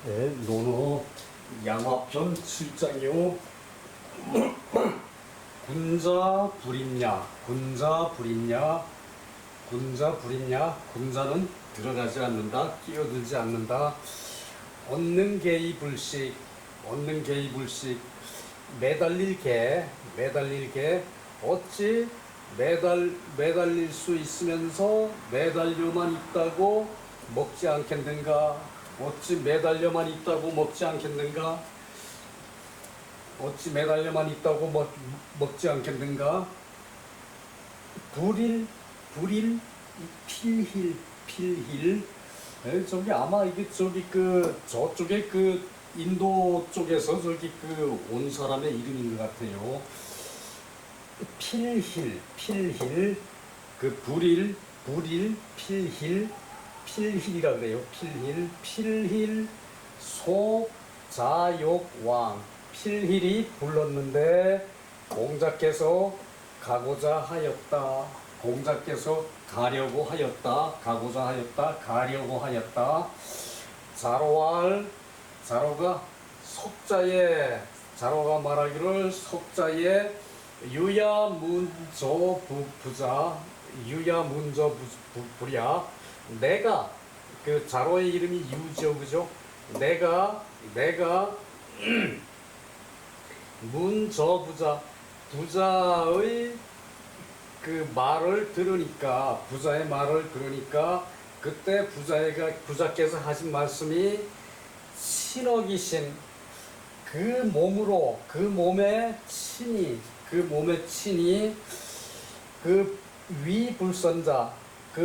네, 논어 양화편 7장이요. 군자 불입냐, 군자 불입냐, 군자 불입냐. 군자는 들어가지 않는다, 끼어들지 않는다. 얻는 개의 불식, 얻는 개의 불식. 매달릴 개, 매달릴 개. 어찌 매달릴 수 있으면서 매달려만 있다고 먹지 않겠는가? 어찌 매달려만 있다고 먹지 않겠는가? 어찌 매달려만 있다고 먹지 않겠는가? 불일, 필힐. 저기 아마 이게 저쪽에 인도 쪽에서 저기 온 사람의 이름인 것 같아요. 필힐, 필힐이라 그래요. 필힐, 소자욕왕. 필힐이 불렀는데 공자께서 가고자 하였다. 공자께서 가려고 하였다. 가고자 하였다. 가려고 하였다. 자로가 석자에, 자로가 말하기를 석자에 유야문저부랴. 내가, 자로의 이름이 유죠, 그죠? 내가 문저부자, 부자의 말을 들으니까, 부자의 말을 들으니까, 그때 부자께서 하신 말씀이 신어기신, 몸에 친히 위불선자,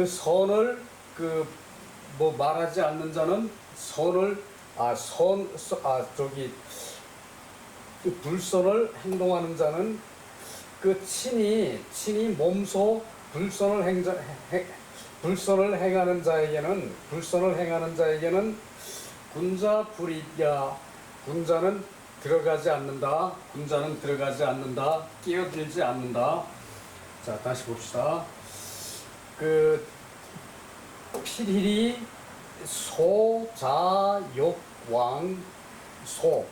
선을 말하지 않는 자는 불선을 행동하는 자는 친히 몸소 불선을 행하는 자에게는 군자 불이야. 군자는 들어가지 않는다. 끼어들지 않는다. 자, 다시 봅시다. 필힐이 소자욕왕.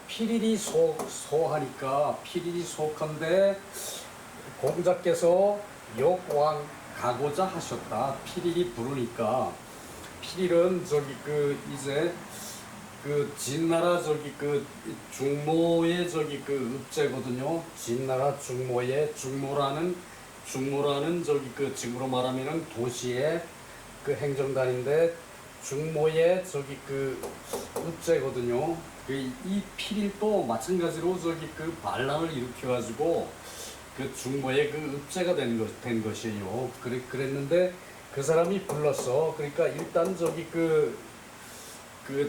필힐이 소하니까 필힐이 소컨대 공자께서 욕왕 가고자 하셨다. 필힐이 부르니까. 필힐은 이제 진나라 중모의 읍제거든요. 진나라 중모라는 지금으로 말하면은 도시의 행정단인데 중모의 읍제거든요. 이 필일도 마찬가지로 반란을 일으켜가지고 중모의 읍제가 된 것이에요. 그랬는데 그 사람이 불렀어. 그러니까 일단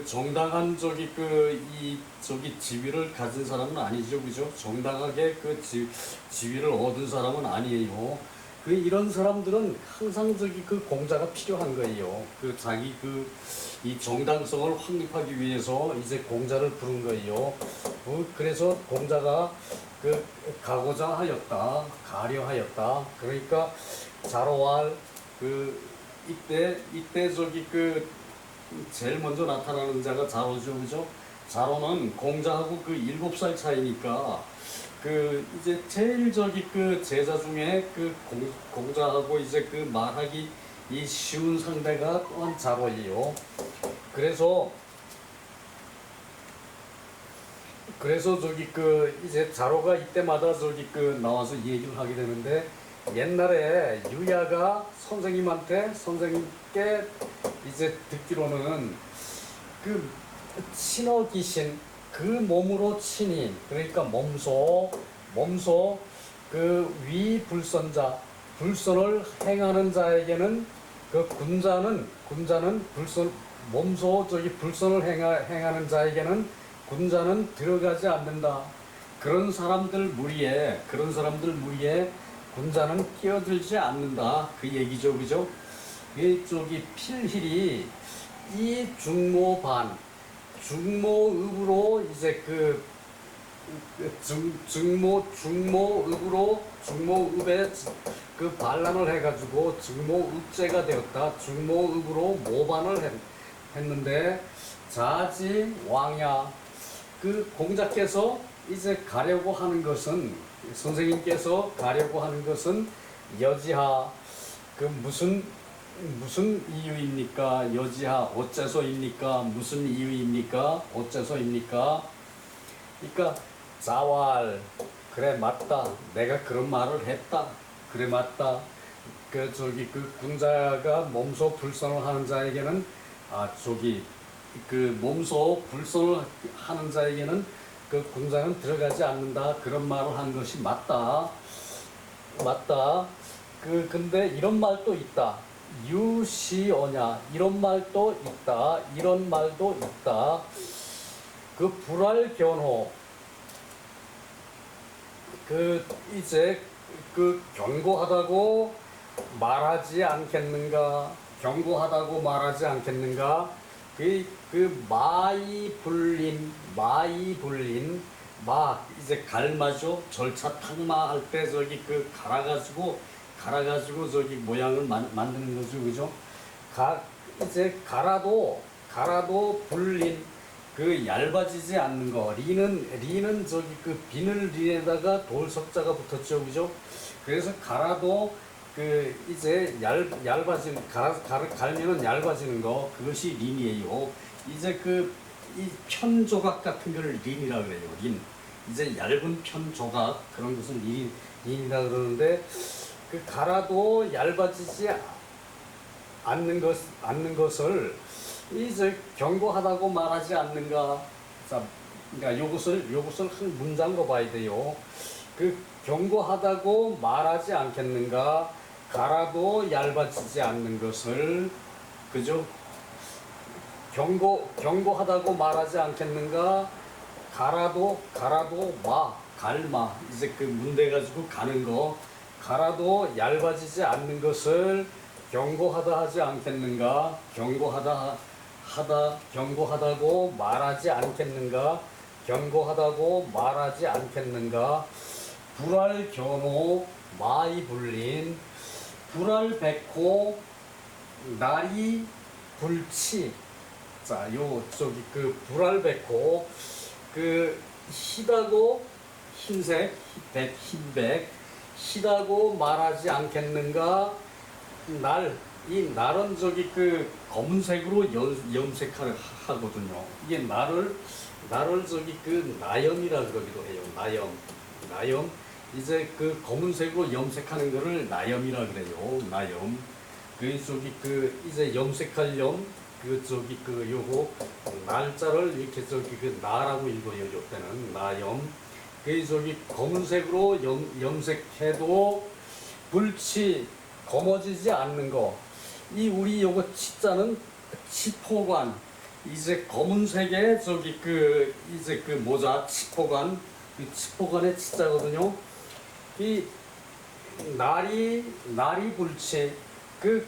정당한 지위를 가진 사람은 아니죠, 그죠? 정당하게 지위를 얻은 사람은 아니에요. 이런 사람들은 항상 공자가 필요한 거예요. 자기 이 정당성을 확립하기 위해서 이제 공자를 부른 거예요. 그래서 공자가 가고자 하였다, 가려 하였다. 그러니까 자로왈 이때 제일 먼저 나타나는 자가 자로죠, 그죠? 자로는 공자하고 7살 차이니까 이제 제일 제자 중에 공자하고 이제 말하기 쉬운 상대가 또한 자로예요. 그래서 이제 자로가 이때마다 나와서 얘기를 하게 되는데, 옛날에 유야가 선생님께 이제 듣기로는 친어귀신, 몸으로 친히, 그러니까 몸소 위불선자, 불선을 행하는 자에게는 군자는 몸소 불선을 행하는 자에게는 군자는 들어가지 않는다. 그런 사람들 무리에 군자는 끼어들지 않는다. 그 얘기죠, 그죠? 필힐이 이 중모읍으로 이제 중모읍에 반란을 해가지고 중모읍제가 되었다. 중모읍으로 모반을 했는데, 자지 왕야. 그 공자께서 이제 가려고 하는 것은, 선생님께서 가려고 하는 것은 여지하. 그 무슨 이유입니까? 여지하 어째서입니까? 무슨 이유입니까? 어째서입니까? 그러니까 자왈. 그래 맞다. 내가 그런 말을 했다. 그래 맞다. 그 군자가 몸소 불선을 하는 자에게는 그 몸소 불선을 하는 자에게는 그 군자는 들어가지 않는다. 그런 말을 한 것이 맞다. 맞다. 근데 이런 말도 있다. 유시어냐. 이런 말도 있다. 이런 말도 있다. 그 불알견호. 이제 경고하다고 말하지 않겠는가? 경고하다고 말하지 않겠는가? 마이불린, 이제 갈마죠. 절차 탁마 할 때 갈아가지고 모양을 만드는 거죠, 그죠? 이제 갈아도 불린, 얇아지지 않는 거. 리는 비늘린에다가 돌석자가 붙었죠, 그죠? 그래서 갈아도 이제 갈면은 얇아지는 거, 그것이 린이에요. 이제 이 편조각 같은 걸 린이라 그래요. 린. 이제 얇은 편조각, 그런 것은 린이라 그러는데, 갈아도 얇아지지 않는 것을 이제 경고하다고 말하지 않는가. 자, 그러니까 요것을 한 문장으로 봐야 돼요. 경고하다고 말하지 않겠는가. 갈아도 얇아지지 않는 것을, 그죠? 경고하다고 말하지 않겠는가. 갈아도 갈마. 이제 문대 가지고 가는 거. 갈아도 얇아지지 않는 것을 경고하다 하지 않겠는가. 경고하다고 말하지 않겠는가. 경고하다고 말하지 않겠는가. 불알견호 마이불린. 불알백호 날이 불치. 자, 불알백호 희다고 흰색, 흰백, 희다고 말하지 않겠는가. 이 날은 검은색으로 염색하거든요. 이게 날을 나염이라 그러기도 해요. 나염. 이제 검은색으로 염색하는 거를 나염이라 그래요. 나염. 이제 염색할 요거 날짜를 이렇게 나라고 읽어요. 요때는 나염. 검은색으로 염색해도 불치, 검어지지 않는 거. 우리 요거 치자는 치포관. 이제 검은색의 이제 모자 치포관. 치포관의 치자거든요. 이 날이 불치.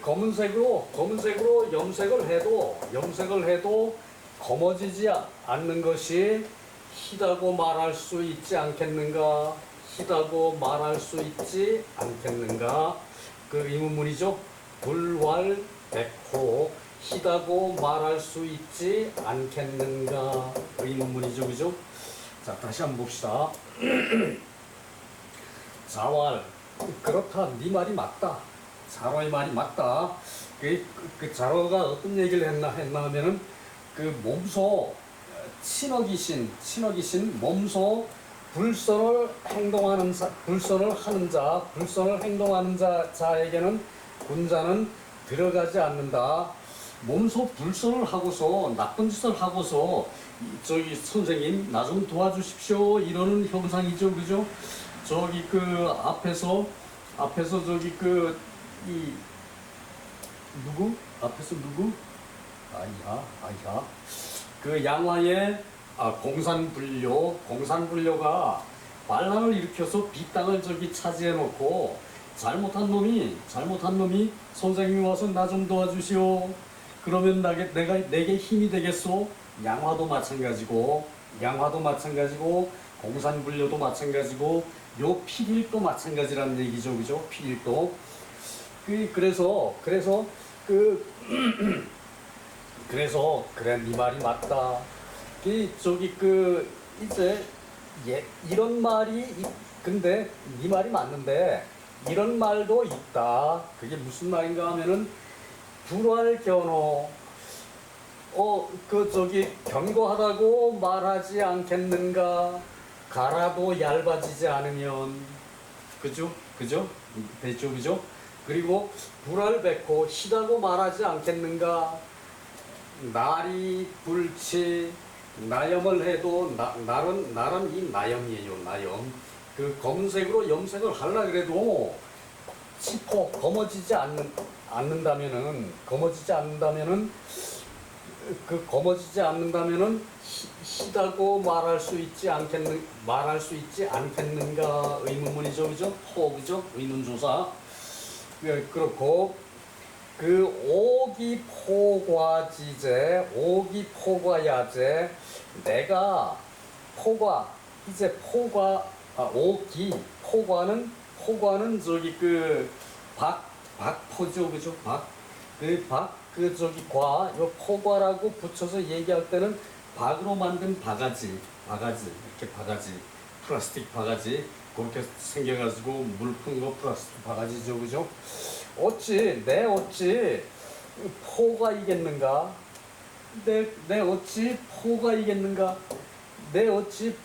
검은색으로 염색을 해도 검어지지 않는 것이 희다고 말할 수 있지 않겠는가. 희다고 말할 수 있지 않겠는가. 의문문이죠. 불왈백호. 희다고 말할 수 있지 않겠는가. 의문문이죠, 그죠? 자, 다시 한번 봅시다. 자왈. 그렇다. 네 말이 맞다. 자로의 말이 맞다. 자로가 어떤 얘기를 했나 하면은 몸소 친어귀신 몸소 불선을 행동하는 자에게는 군자는 들어가지 않는다. 몸소 불선을 하고서 나쁜 짓을 하고서 선생님 나 좀 도와주십시오 이러는 형상이죠, 그죠? 앞에서 누구? 앞에서 누구? 아이야. 양화의 공산불료가 반란을 일으켜서 빗땅을 차지해 놓고 잘못한 놈이 선생님이 와서 나 좀 도와주시오. 그러면 내게 힘이 되겠소. 양화도 마찬가지고 공산불료도 마찬가지고 요 필일도 마찬가지라는 얘기죠, 그죠? 필일도. 그래서 그래서 그래 네 말이 맞다. 저기 이제 이런 근데 네 말이 맞는데 이런 말도 있다. 그게 무슨 말인가 하면은 불활견호. 견고하다고 말하지 않겠는가? 갈아도 얇아지지 않으면. 그죠? 그죠? 됐죠? 그죠? 그리고 불알백호 시다고 말하지 않겠는가? 날이 불치 나염을 해도 날은 이 나염이에요. 나염. 검은색으로 염색을 하려 그래도 치포 검어지지 않는다면은 시다고 말할 수 있지 않겠는가? 의문문이죠. 그죠? 그죠? 의문조사. 그렇고 오기포과야제 내가 포과는 박포죠. 그죠? 요 포과라고 붙여서 얘기할 때는 박으로 만든 바가지, 이렇게 바가지, 플라스틱 바가지, 그렇게 생겨가지고 물 푼 거 플라스틱 바가지죠. 그죠? 어찌 포가 이겠는가? 내 어찌 포가 이겠는가? 내가 어찌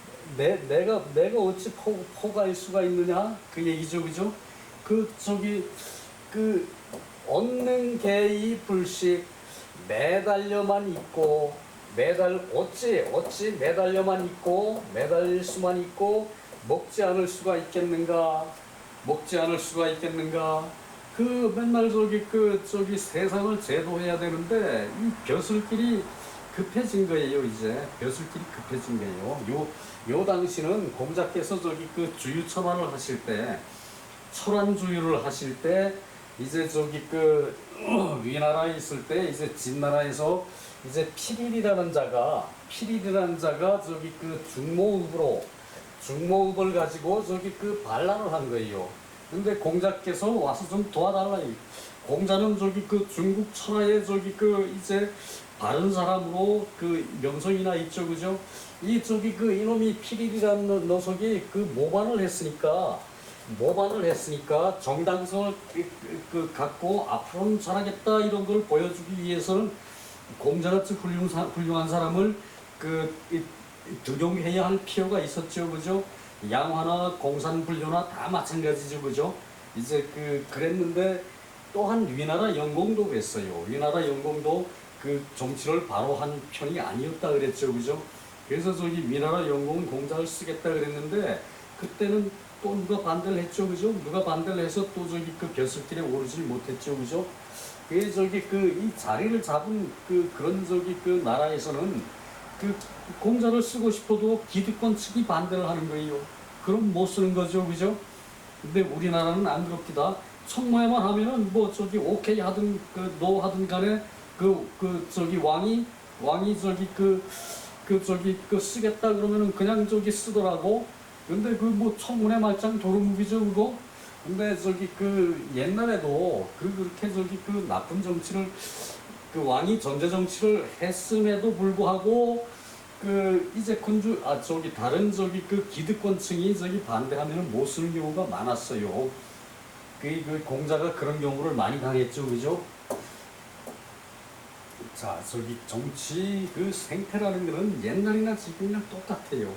포가일 수가 있느냐? 그 얘기죠. 그죠? 얻는 개의 불식 매달려만 있고 어찌 매달려만 있고 매달릴 수만 있고 먹지 않을 수가 있겠는가? 맨날 세상을 제도해야 되는데 이 벼슬길이 급해진 거예요. 이제 벼슬길이 급해진 거예요. 요 당시는 공자께서 주유 처반을 하실 때 철안 주유를 하실 때 이제 위나라에 있을 때 이제 진나라에서 이제 필일이라는 자가 중모읍을 가지고 반란을 한 거예요. 근데 공자께서 와서 좀 도와달라. 공자는 중국 천하에 이제 바른 사람으로 명성이나 있죠. 그죠? 이놈이 필일이라는 녀석이 모반을 했으니까 정당성을 갖고 앞으로는 잘하겠다 이런 걸 보여주기 위해서는 공자같이 훌륭한 사람을 등용해야 할 필요가 있었죠. 그죠? 양화나 공산불교나 다 마찬가지죠. 그죠? 이제 그랬는데 또한 위나라 영공도 그랬어요. 위나라 영공도 정치를 바로 한 편이 아니었다 그랬죠. 그죠? 그래서 위나라 영공은 공자를 쓰겠다 그랬는데 그때는 또 누가 반대를 했죠. 그죠? 누가 반대를 해서 또 벼슬길에 오르질 못했죠. 그죠? 이 자리를 잡은 그런 나라에서는 공자를 쓰고 싶어도 기득권 측이 반대를 하는 거예요. 그럼 못 쓰는 거죠. 그죠? 근데 우리나라는 안 그럽니다. 청모에만 하면은 오케이 하든 노 하든 간에 왕이 쓰겠다 그러면은 그냥 쓰더라고. 근데 청문회 말짱 도루묵이죠. 그거. 근데 옛날에도 그렇게 나쁜 정치를 왕이 전제 정치를 했음에도 불구하고 이제 다른 기득권층이 반대하면 못 쓰는 경우가 많았어요. 공자가 그런 경우를 많이 당했죠. 그죠? 자, 정치 생태라는 거는 옛날이나 지금이랑 똑같아요.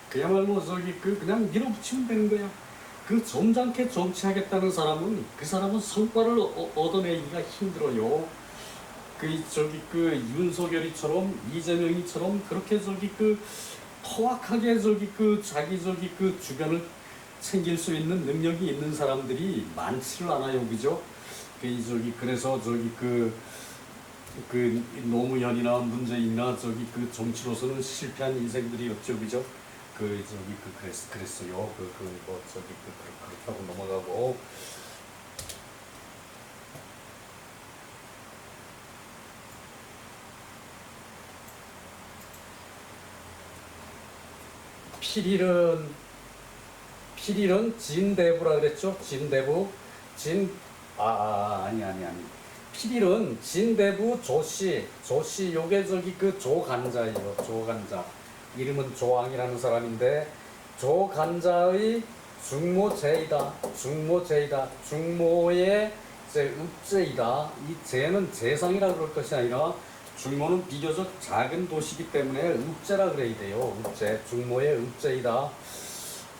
그야말로 그냥 밀어붙이면 되는 거야. 점잖게 정치하겠다는 사람은 성과를 얻어내기가 힘들어요. 윤석열이처럼 이재명이처럼 그렇게 포악하게 자기 주변을 챙길 수 있는 능력이 있는 사람들이 많지를 않아요. 그죠? 그래서 노무현이나 문재인이나 정치로서는 실패한 인생들이었죠. 그죠? 그랬어요. 그렇다고 넘어가고. 필일은 진대부라 그랬죠? 진대부. 아니. 필일은 진대부 조씨, 요게 저기 그 조간자예요. 조간자. 이름은 조왕이라는 사람인데 조간자의 중모제이다. 중모의 이제 읍제이다. 이 제는 제상이라 그럴 것이 아니라 중모는 비교적 작은 도시이기 때문에 읍제라 그래야 돼요. 읍제, 중모의 읍제이다.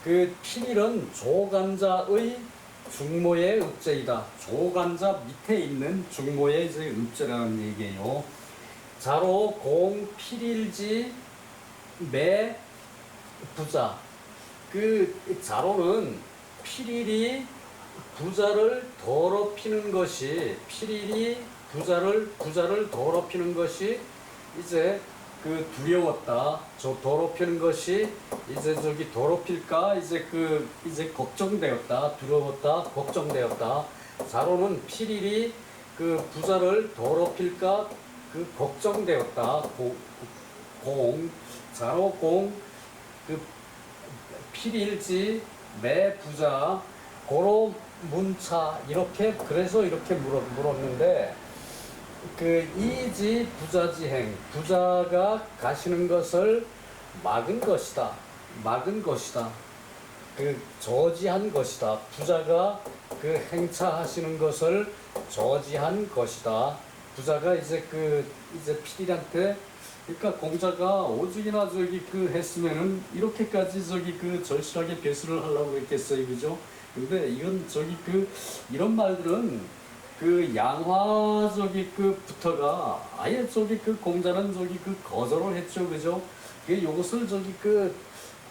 그 필일은 조간자의 중모의 읍제이다. 조간자 밑에 있는 중모의 이제 읍제라는 얘기예요. 자로 공 필일지 매 부자. 그 자로는 필일이 부자를 더럽히는 것이 부자를 더럽히는 것이 이제 그 두려웠다. 저 더럽히는 것이 이제 저기 더럽힐까 이제 걱정되었다. 두려웠다. 걱정되었다. 자로는 필일이 그 부자를 더럽힐까 그 걱정되었다. 자로 공 그 필일지 매 부자 고로 문차 이렇게 그래서 이렇게 물었는데 그 이지 부자지행 부자가 가시는 것을 막은 것이다. 그 저지한 것이다. 부자가 그 행차하시는 것을 저지한 것이다. 부자가 이제 필일한테 그러니까 공자가 오죽이나 저기 그 했으면은 이렇게까지 저기 그 절실하게 배수를 하려고 했겠어요, 그죠? 근데 이건 저기 이런 말들은 그 양화 저기 부터가 아예 저기 공자는 저기 거절을 했죠, 그죠? 요것을 저기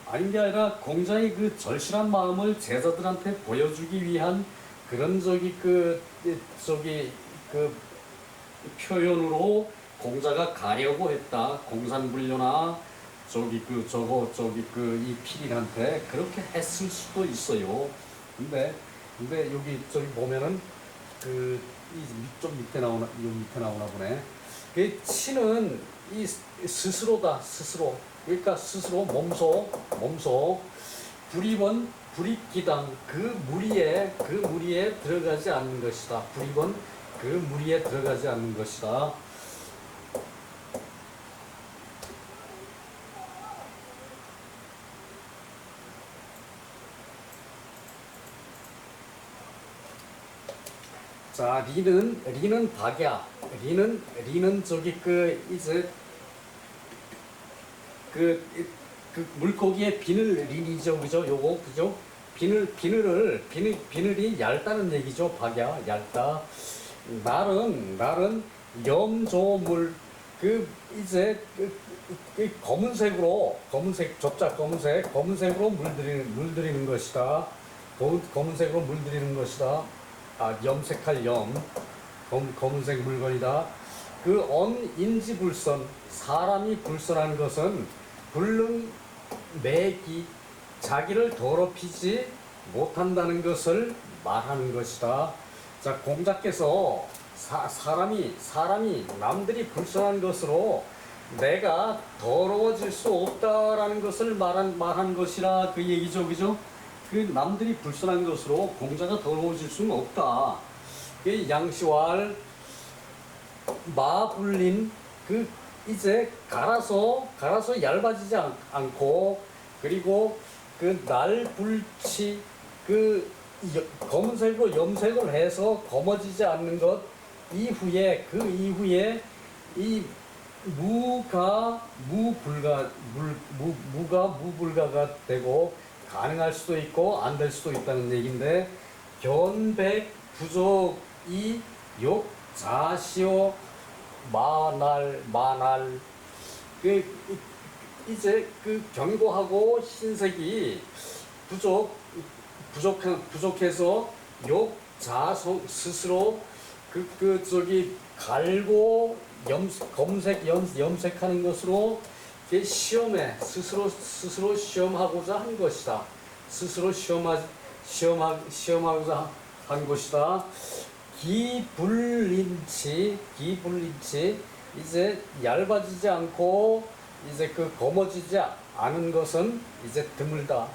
아닌 게 아니라 공자의 절실한 마음을 제자들한테 보여주기 위한 그런 저기 표현으로 공자가 가려고 했다. 공산불교나 이 필일한테 그렇게 했을 수도 있어요. 근데 여기 저기 보면은 좀 밑에 나오나 보네. 그 치는 이 스스로다. 스스로. 그러니까 스스로 몸소 불입은 불입기당 그 무리에 들어가지 않는 것이다. 불입은 그 무리에 들어가지 않는 것이다. 자, 리는 박야. 리는 저기 이제 물고기의 비늘 린이죠, 그죠? 요거 그죠? 비늘이 얇다는 얘기죠. 박야 얇다. 날은 염조물 이제 검은색으로 물들이는 것이다. 검은색으로 물들이는 것이다. 염색할 검은색 물건이다. 언인지불선 사람이 불선한 것은 불능 매기 자기를 더럽히지 못한다는 것을 말하는 것이다. 자, 공자께서 사람이 남들이 불선한 것으로 내가 더러워질 수 없다라는 것을 말한 것이라 그 얘기죠, 그죠? 남들이 불선한 것으로 공자가 더러워질 수는 없다. 양시왈 마불린 이제 갈아서 얇아지지 않고 그리고 날불치 검은색으로 염색을 해서 검어지지 않는 것 이후에 이 무가 무불가가 되고 가능할 수도 있고 안 될 수도 있다는 얘기인데 견백 부족이 욕 자시오 마날 이제 경고하고 흰색이 부족해서 욕 자소 스스로 저기 갈고 염색하는 것으로 시험에 스스로 시험하고자 한 것이다. 스스로 시험하고자 한 것이다. 기불린치 이제 얇아지지 않고 이제 검어지지 않은 것은 이제 드물다.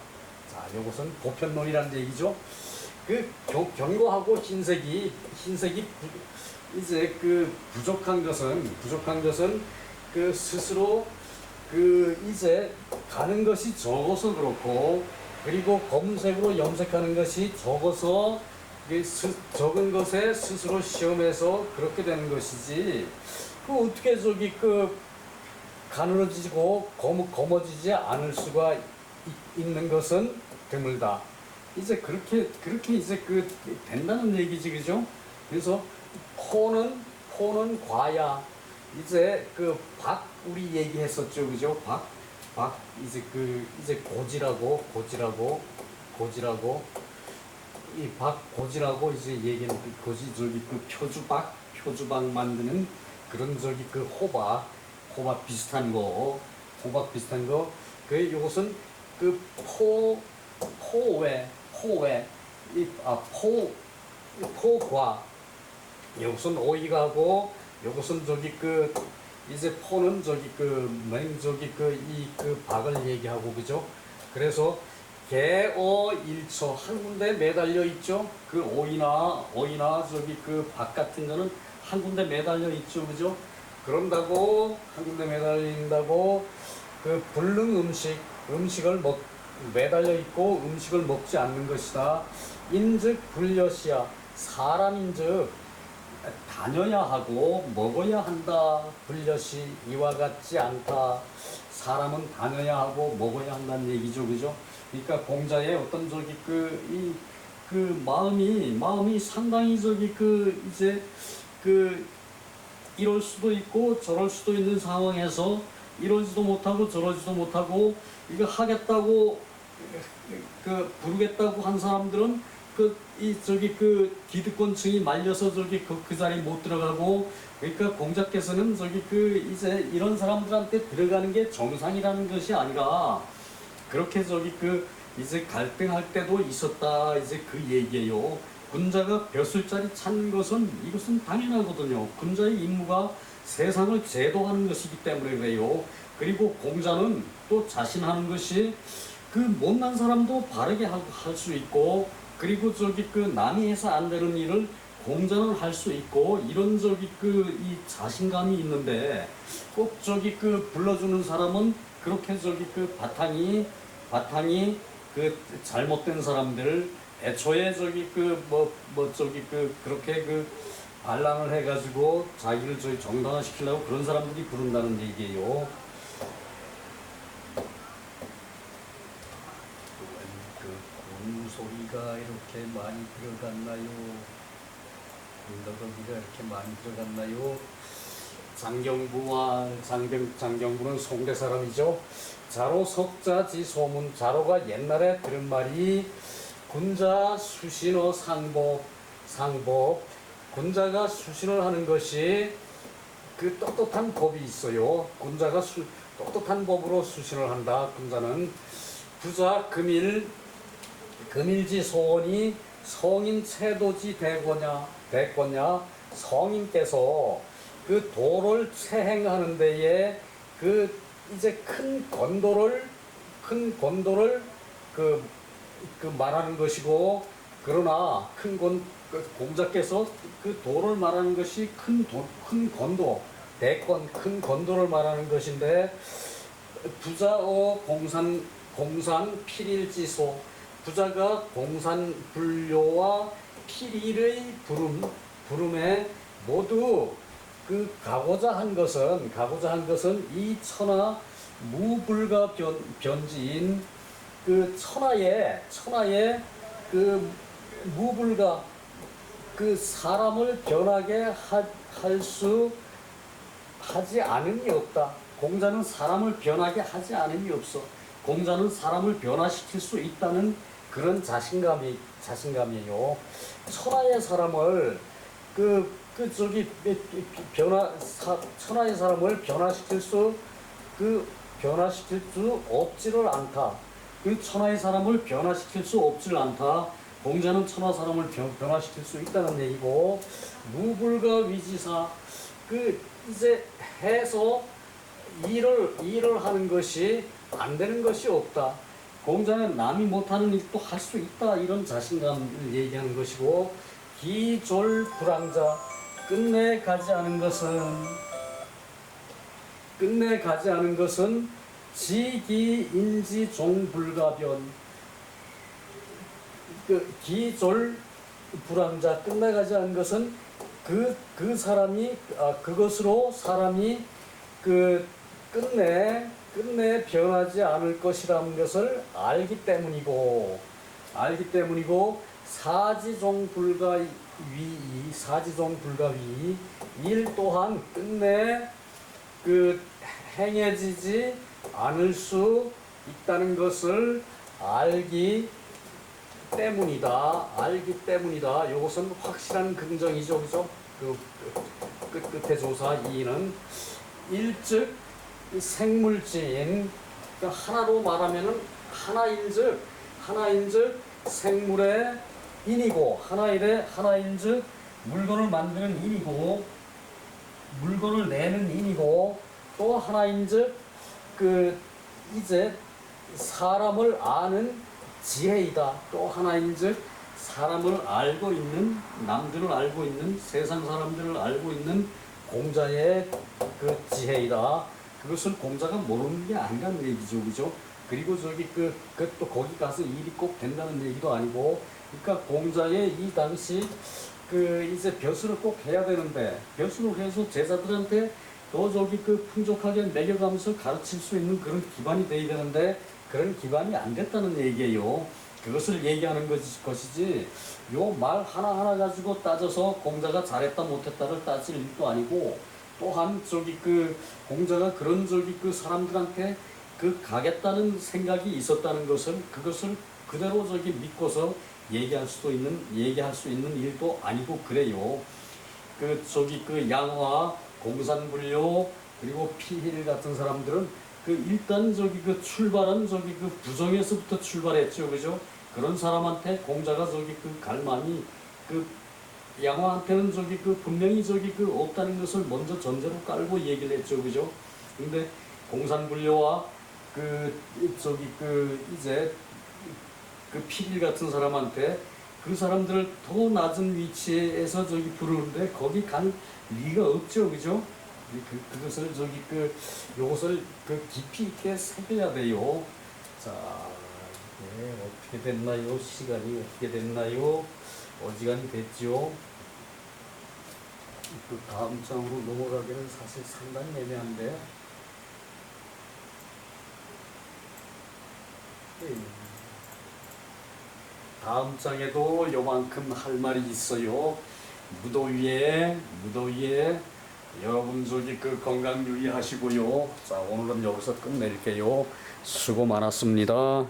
자, 이것은 보편론이라는 얘기죠. 경고하고 흰색이 이제 그 부족한 것은 그 스스로 그 이제 가는 것이 적어서 그렇고, 그리고 검색으로 염색하는 것이 적어서 적은 것에 스스로 시험해서 그렇게 되는 것이지, 그 어떻게 저기 그 가늘어지고 검어지지 않을 수가 있는 것은 드물다. 이제 그렇게 이제 그 된다는 얘기지, 그죠? 그래서 포는 과야. 이제 그 박 우리 얘기했었죠, 그죠? 박 이제 고지라고 이 박고지라고 이제 얘기는 그 고지 저기 그 표주박 만드는 그런 저기 그 호박 비슷한 거 그 이것은 그 포외 포과 이것은 오이가고 이것은 저기 그 이제 포는 저기 그맨 저기 그 박을 얘기하고, 그죠? 그래서 개어일처 한 군데 매달려 있죠. 그 오이나 저기 그 박 같은 거는 한 군데 매달려 있죠, 그죠? 그런다고 한 군데 매달린다고 그 불능 음식을 매달려 있고 음식을 먹지 않는 것이다. 인즉 불려시야, 사람인즉 다녀야 하고 먹어야 한다. 불려시 이와 같지 않다. 사람은 다녀야 하고 먹어야 한다는 얘기죠, 그죠? 그러니까 공자의 어떤 저기 그 마음이 상당히 저기 그 이제 그 이럴 수도 있고 저럴 수도 있는 상황에서 이러지도 못하고 저러지도 못하고 이거 하겠다고 그 부르겠다고 한 사람들은 그 기득권층이 말려서 그 자리에 못 들어가고, 그러니까 공자께서는 이제 이런 사람들한테 들어가는 게 정상이라는 것이 아니라 그렇게 이제 갈등할 때도 있었다, 이제 그 얘기예요. 군자가 벼슬자리 찾는 것은 이것은 당연하거든요. 군자의 임무가 세상을 제도하는 것이기 때문에 그래요. 그리고 공자는 또 자신하는 것이 그 못난 사람도 바르게 할 수 있고, 그리고 남이 해서 안 되는 일을 공자는 할 수 있고, 이런 이 자신감이 있는데, 꼭 불러주는 사람은 그렇게 바탕이 그 잘못된 사람들, 애초에 그렇게 반란을 해가지고 자기를 정당화시키려고 그런 사람들이 부른다는 얘기예요. 소리가 이렇게 많이 들어갔나요? 너더기가 이렇게 많이 들어갔나요? 장경부는 송대 사람이죠. 자로 석자지 소문. 자로가 옛날에 들은 말이 군자 수신어 상법. 군자가 수신을 하는 것이 그 떳떳한 법이 있어요. 군자가 떳떳한 법으로 수신을 한다. 군자는 부자 금일지 소원이 성인 채도지 대권냐 성인께서 그 도를 체행하는 데에 이제 큰 권도를 말하는 것이고, 그러나 공자께서 그 도를 말하는 것이 큰 권도, 큰 권도를 말하는 것인데, 부자어 공산 필일지소. 부자가 공산분료와 필일의 부름에 모두 가고자 한 것은 이 천하 무불가 변지인 천하의 무불가 사람을 변하게 하지 않음이 없다. 공자는 사람을 변하게 하지 않음이 없어. 공자는 사람을 변화시킬 수 있다는 그런 자신감이에요. 천하의 사람을 천하의 사람을 변화시킬 수 없지를 않다. 천하의 사람을 변화시킬 수 없지를 않다. 공자는 천하 사람을 변화시킬 수 있다는 얘기고, 무불가 위지사, 이제 해서 일을 하는 것이 안 되는 것이 없다. 공자는 남이 못하는 일도 할 수 있다, 이런 자신감을 얘기하는 것이고, 기졸불황자, 끝내 가지 않은 것은 지기인지 종불가변. 그 기졸 불황자, 끝내가지 않은 것은 그 사람이 그것으로 사람이 그 끝내 변하지 않을 것이라는 것을 알기 때문이고 사지종불가위 일 또한 끝내 그 행해지지 않을 수 있다는 것을 알기 때문이다. 이것은 확실한 긍정이죠, 그죠? 끝에 조사 2는 일즉 생물지인, 그러니까 하나로 말하면은 하나인즉 생물의 인이고, 하나인즉 물건을 만드는 인이고, 물건을 내는 인이고, 또 하나인즉 이제 사람을 아는 지혜이다. 또 하나인즉 사람을 알고 있는, 남들을 알고 있는, 세상 사람들을 알고 있는 공자의 그 지혜이다. 그것을 공자가 모르는 게 아니라는 얘기죠, 그죠? 그리고 또 거기 가서 일이 꼭 된다는 얘기도 아니고, 그러니까 공자의 이 당시 이제 벼슬을 꼭 해야 되는데, 벼슬을 해서 제자들한테 또 풍족하게 먹여가면서 가르칠 수 있는 그런 기반이 돼야 되는데, 그런 기반이 안 됐다는 얘기예요. 그것을 얘기하는 것이지, 요 말 하나하나 가지고 따져서 공자가 잘했다 못했다를 따질 일도 아니고, 또한 공자가 그런 사람들한테 가겠다는 생각이 있었다는 것은, 그것을 그대로 믿고서 얘기할 수 있는 일도 아니고 그래요. 양화, 공산불교, 그리고 피힐 같은 사람들은 일단 출발은 부정에서부터 출발했죠, 그죠? 그런 사람한테 공자가 갈망이 양화한테는 분명히 없다는 것을 먼저 전제로 깔고 얘기를 했죠, 그죠? 근데 공산불교와 이제 피힐 같은 사람한테 그 사람들을 더 낮은 위치에서 부르는데 거기 갈 리가 없죠, 그죠? 그것을 요것을 깊이 있게 새겨야 돼요. 자, 어떻게 됐나요? 시간이 어떻게 됐나요? 어지간히 됐죠. 다음 장으로 넘어가기는 사실 상당히 애매한데. 다음 장에도 요만큼 할 말이 있어요. 무더위에 여러분 건강 유의하시고요. 자, 오늘은 여기서 끝낼게요. 수고 많았습니다.